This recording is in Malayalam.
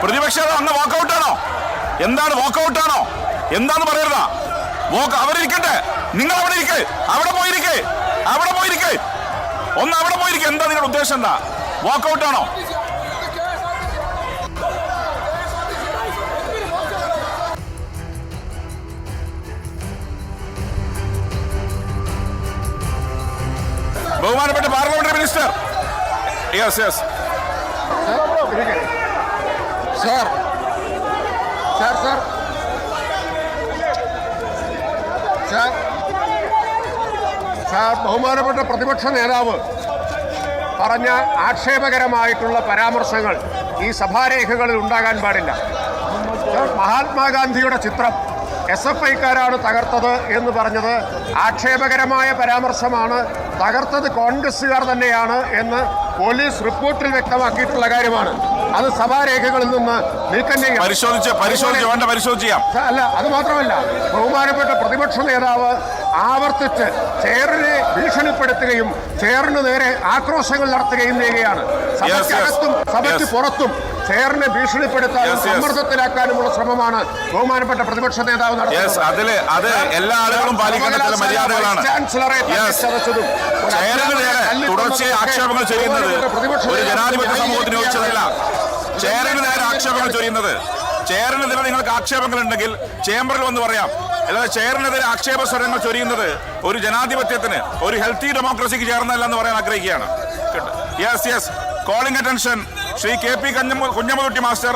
പ്രതിപക്ഷ അങ്ങ് വാക്കൗട്ടാണോ? എന്താണ് വാക്കൗട്ടാണോ? എന്താന്ന് പറയരുതാ. അവരിരിക്കട്ടെ, നിങ്ങൾ അവിടെ ഇരിക്കേ, അവിടെ പോയിരിക്കേ, അവിടെ പോയിരിക്കേ, ഒന്ന് അവിടെ പോയിരിക്കേ. എന്താ നിങ്ങളുടെ ഉദ്ദേശം? എന്താ വാക്കൗട്ടാണോ? ബഹുമാനപ്പെട്ട parliamentary minister. Yes yes sir sir sir sir sir ബഹുമാനപ്പെട്ട പ്രതിപക്ഷ നേതാവ് പറഞ്ഞ ആക്ഷേപകരമായിട്ടുള്ള പരാമർശങ്ങൾ ഈ സഭാരേഖകളിൽ ഉണ്ടാകാൻ പാടില്ല. മഹാത്മാഗാന്ധിയുടെ ചിത്രം SFIക്കാരാണ് തകർത്തത് എന്ന് പറഞ്ഞത് ആക്ഷേപകരമായ പരാമർശമാണ്. തകർത്തത് കോൺഗ്രസ്സുകാർ തന്നെയാണ് എന്ന് പോലീസ് റിപ്പോർട്ടിൽ വ്യക്തമാക്കിയിട്ടുള്ള കാര്യമാണ്. അത് സഭാരേഖകളിൽ നിന്ന് നീക്കം ചെയ്യാം. അല്ല, അത് മാത്രമല്ല, ബഹുമാനപ്പെട്ട പ്രതിപക്ഷ നേതാവ് ആവർത്തിച്ച് ചെയറിനെ ഭീഷണിപ്പെടുത്തുകയും ചെയറിന് നേരെ ആക്രോശങ്ങൾ നടത്തുകയും ചെയ്യുകയാണ്. സഭയ്ക്കകത്തും സഭയ്ക്ക് പുറത്തും ചെയറിനെ ഭീഷണിപ്പെടുത്താനും സമ്മർദ്ദത്തിലാക്കാനുമുള്ള ശ്രമമാണ് ബഹുമാനപ്പെട്ട പ്രതിപക്ഷ നേതാവ് നടത്തുന്നത്. എല്ലാ ആളുകളും പാലിക്കേണ്ട ചില മര്യാദകളാണ്. തുടർച്ചയായി ആക്ഷേപങ്ങൾ ചെയ്യുന്നത് ഒരു ജനാധിപത്യ സമൂഹത്തിന് യോജിച്ചതല്ല. ചെയറിന് നേരെ ആക്ഷേപങ്ങൾ ചൊരിയുന്നത്, ചെയറിനെതിരെ നിങ്ങൾക്ക് ആക്ഷേപങ്ങൾ ഉണ്ടെങ്കിൽ ചേംബറിൽ വന്ന് പറയാം. അല്ലാതെ ചെയറിനെതിരെ ആക്ഷേപ സ്വരങ്ങൾ ചൊരിയുന്നത് ഒരു ജനാധിപത്യത്തിന്, ഒരു ഹെൽത്തി ഡെമോക്രസിക്ക് ചേർന്നല്ല എന്ന് പറയാൻ ആഗ്രഹിക്കുകയാണ്. Yes yes calling attention Shri KP Kunhammadkutty master.